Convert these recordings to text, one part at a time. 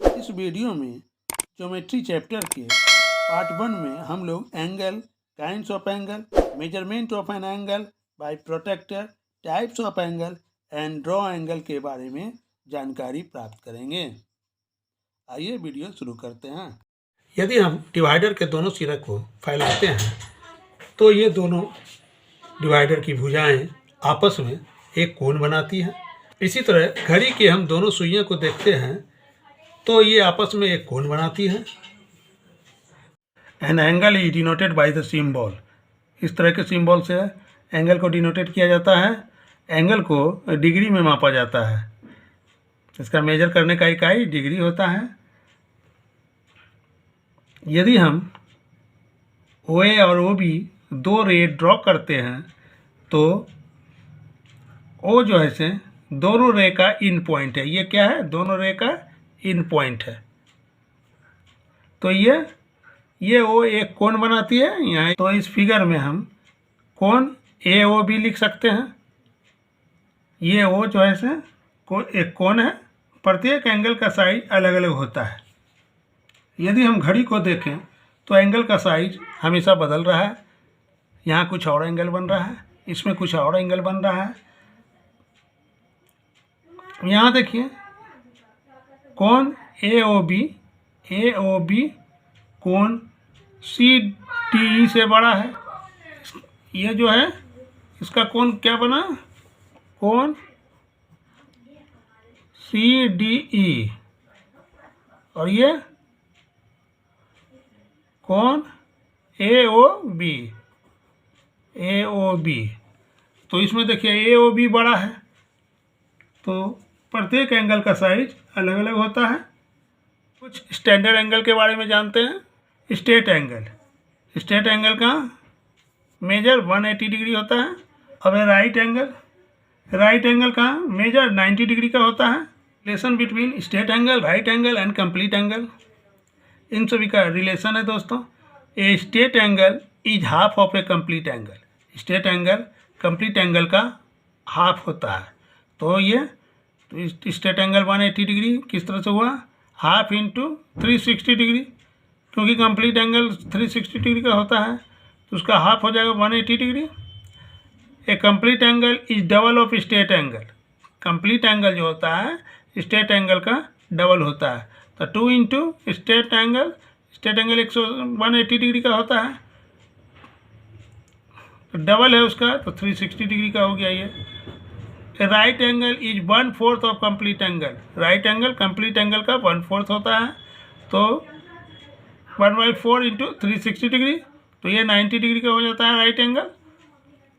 इस वीडियो में geometry chapter के पार्ट 1 में हम लोग angle, kinds of angle, measurement of an angle by protractor, types of angle and draw angle के बारे में जानकारी प्राप्त करेंगे। आइए वीडियो शुरू करते हैं। यदि हम डिवाइडर के दोनों सिरे को फैलाते हैं तो ये दोनों डिवाइडर की भुजाएं आपस में एक कोण बनाती हैं। इसी तरह घड़ी के हम दोनों सुइयों को देखते हैं तो ये आपस में एक कोण बनाती है। An angle is denoted by the symbol. इस तरह के सिंबल से एंगल को डिनोटेड किया जाता है। एंगल को डिग्री में मापा जाता है। इसका मेजर करने का इकाई डिग्री होता है। यदि हम ओ ए और ओ बी दो रे ड्रॉ करते हैं तो ओ जो है से दोनों रे का इन पॉइंट है। ये क्या है? दोनों रे का इन पॉइंट है। तो ये ओ एक कोण बनाती है यहाँ। तो इस फिगर में हम कोण ए ओ बी लिख सकते हैं। ये ओ जो है से एक कोण है। प्रत्येक एंगल का साइज अलग अलग होता है। यदि हम घड़ी को देखें तो एंगल का साइज हमेशा बदल रहा है। यहाँ कुछ और एंगल बन रहा है, इसमें कुछ और एंगल बन रहा है। यहाँ देखिए कोण ए ओ बी कोण सी डी ई से बड़ा है। ये जो है इसका कोण क्या बना? कोण सी डी ई। और ये कोण ए ओ बी। तो इसमें देखिए ए ओ बी बड़ा है। तो प्रत्येक एंगल का साइज अलग अलग होता है। कुछ स्टैंडर्ड एंगल के बारे में जानते हैं। स्ट्रेट एंगल का मेजर 180 डिग्री होता है। अब राइट एंगल का मेजर 90 डिग्री का होता है। Relation between straight angle, right angle and complete angle, इन सभी का रिलेशन है दोस्तों। A straight angle is half of a complete angle. Straight angle complete angle का हाफ होता है। तो स्ट्रेट एंगल 180 डिग्री किस तरह से हुआ? Half into 360 degree. क्योंकि कंप्लीट एंगल 360 डिग्री का होता है तो उसका हाफ हो जाएगा 180 degree. A complete angle is double of straight angle. Complete angle जो होता है स्ट्रेट एंगल का डबल होता है। तो 2 इंटू स्ट्रेट एंगल 180 डिग्री का होता है। तो डबल है उसका, तो 360 डिग्री का हो गया ये। Right angle is 1/4 of complete angle. Right angle complete angle का 1/4 होता है। तो 1/4 इंटू 360 डिग्री, तो ये 90 डिग्री का हो जाता है राइट एंगल।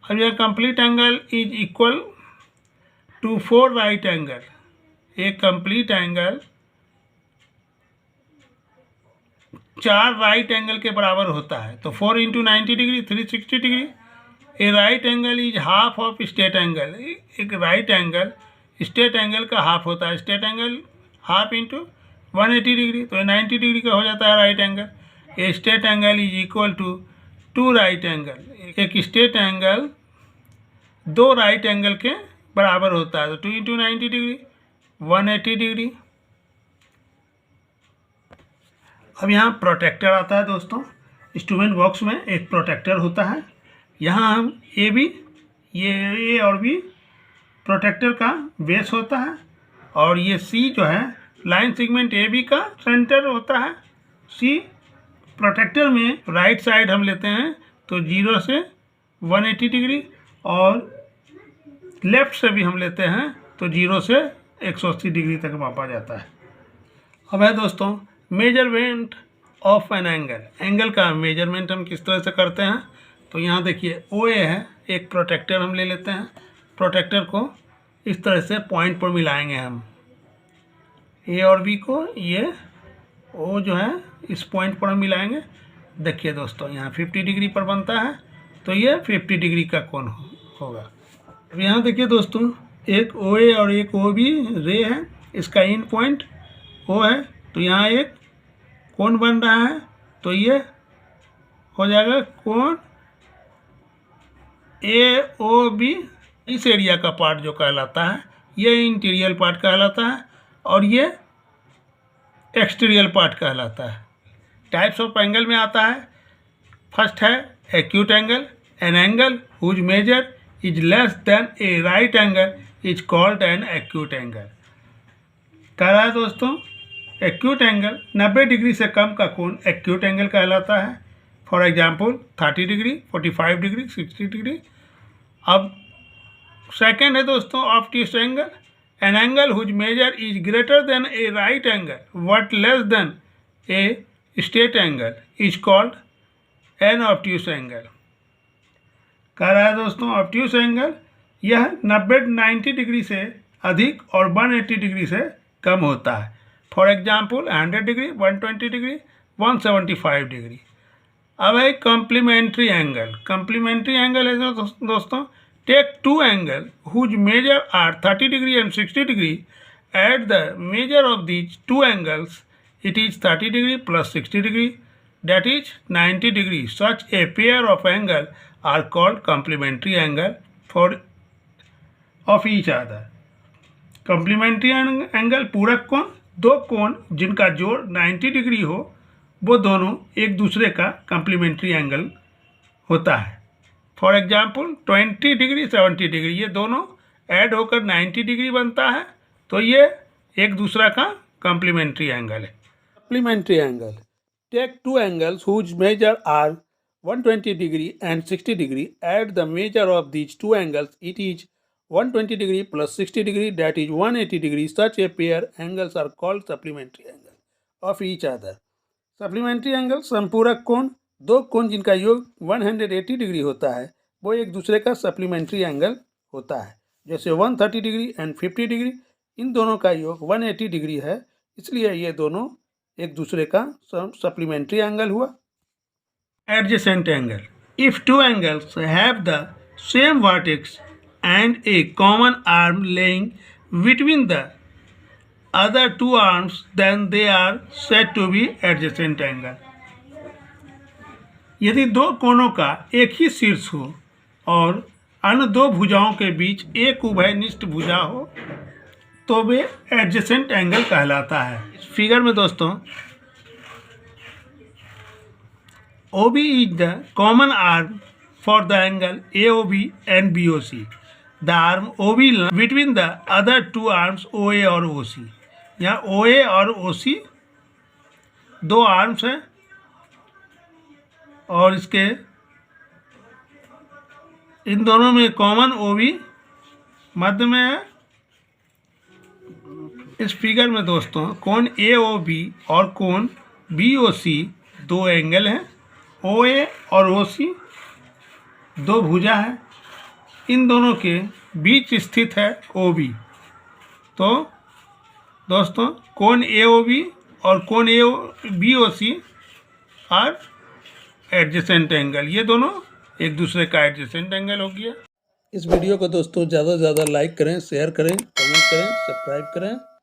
अब यह complete angle is equal to 4 right angle. एक कंप्लीट एंगल 4 राइट एंगल के बराबर होता है। तो 4 into 90 degree 360 degree. A right angle is half of straight angle. एक राइट एंगल स्ट्रेट एंगल का हाफ होता है। Straight angle half into 180 degree, तो 90 डिग्री का हो जाता है right angle. A straight angle is equal to 2 right angle. एक स्ट्रेट एंगल 2 राइट एंगल के बराबर होता है। तो 2 इंटू 90 डिग्री 180 डिग्री। अब यहाँ प्रोटेक्टर आता है दोस्तों। इंस्ट्रूमेंट बॉक्स में एक प्रोटेक्टर होता है। यहाँ हम ए और बी प्रोटेक्टर का बेस होता है। और ये सी जो है लाइन सेगमेंट ए बी का सेंटर होता है। सी प्रोटेक्टर में राइट साइड हम लेते हैं तो 0 से 180 डिग्री, और लेफ्ट से भी हम लेते हैं तो 0 से 180 डिग्री तक मापा जाता है। अब है दोस्तों measurement of an angle. Angle का मेजरमेंट हम किस तरह से करते हैं? तो यहाँ देखिए ओ ए है, एक प्रोटेक्टर हम ले लेते हैं। प्रोटेक्टर को इस तरह से पॉइंट पर मिलाएंगे हम ए और बी को। ये ओ जो है इस पॉइंट पर हम मिलाएंगे। देखिए दोस्तों यहाँ 50 डिग्री पर बनता है, तो ये 50 डिग्री का कोण होगा। अब यहाँ देखिए दोस्तों एक ओ ए और एक ओ बी रे है। इसका इन पॉइंट ओ है, तो यहाँ एक कोण बन रहा है। तो ये हो जाएगा कोण ए ओ बी। इस एरिया का पार्ट जो कहलाता है ये इंटीरियर पार्ट कहलाता है। और ये एक्सटीरियर पार्ट कहलाता है। टाइप्स ऑफ एंगल में आता है, फर्स्ट है acute angle, an angle whose measure is less than a right angle is called an acute angle. कह रहा है दोस्तों एक्यूट एंगल 90 डिग्री से कम का कोण एक्यूट एंगल कहलाता है। For example 30 degree, 45 degree, 60 degree. अब सेकेंड है दोस्तों obtuse angle, an angle whose measure is greater than a right angle but less than a straight angle is called an obtuse angle. कह रहा है दोस्तों obtuse angle यह 90 degree से अधिक और 180 डिग्री से कम होता है। For example 100 degree, 120 degree, 175 degree. अब है कॉम्प्लीमेंट्री एंगल। कॉम्प्लीमेंट्री एंगल है दोस्तों take two angle whose measure are 30 degree and 60 degree at the measure of these two angles it is 30 degree plus 60 degree, that is 90 degree. Such a pair of angle are called complementary angle for of each other. Complementary angle पूरक कोण, दो कोण जिनका जोड़ 90 degree हो वो दोनों एक दूसरे का complementary angle होता है। फॉर एग्जाम्पल 20 डिग्री 70 डिग्री ये दोनों ऐड होकर 90 डिग्री बनता है, तो ये एक दूसरा का complementary angle है। Supplementary angle. Take two angles whose measure are 120 degree and 60 degree. Add the measure of these two angles. It is 120 degree plus 60 degree, that is 180 degree. Such a pair angles are called supplementary angle of each other. Supplementary angle संपूरक कोण, दो कोण जिनका योग 180 degree होता है वो एक दूसरे का सप्लीमेंट्री एंगल होता है। जैसे 130 डिग्री एंड 50 डिग्री इन दोनों का योग 180 डिग्री है, इसलिए ये दोनों एक दूसरे का सप्लीमेंट्री एंगल हुआ। Adjacent angle, if two angles have the same vertex and a common arm lying between the other two arms then they are said to be adjacent angle. यदि दो कोणों का एक ही शीर्ष हो और अन्य दो भुजाओं के बीच एक उभयनिष्ठ भुजा हो तो वे एडजेसेंट एंगल कहलाता है। इस फिगर में दोस्तों OB is the common arm for the angle AOB and BOC। The arm OB between the other two arms OA और OC। यहाँ OA और OC दो आर्म्स हैं और इसके इन दोनों में कॉमन OB मध्य में है। इस फिगर में दोस्तों कोण AOB और कोण BOC दो एंगल हैं, OA और OC दो भुजा है, इन दोनों के बीच स्थित है OB। तो दोस्तों कोण AOB और कोण BOC आर एडजेसेंट एंगल, ये दोनों एक दूसरे का एडजेसेंट एंगल हो गया। इस वीडियो को दोस्तों ज़्यादा से ज़्यादा लाइक करें, शेयर करें, कमेंट करें, सब्सक्राइब करें।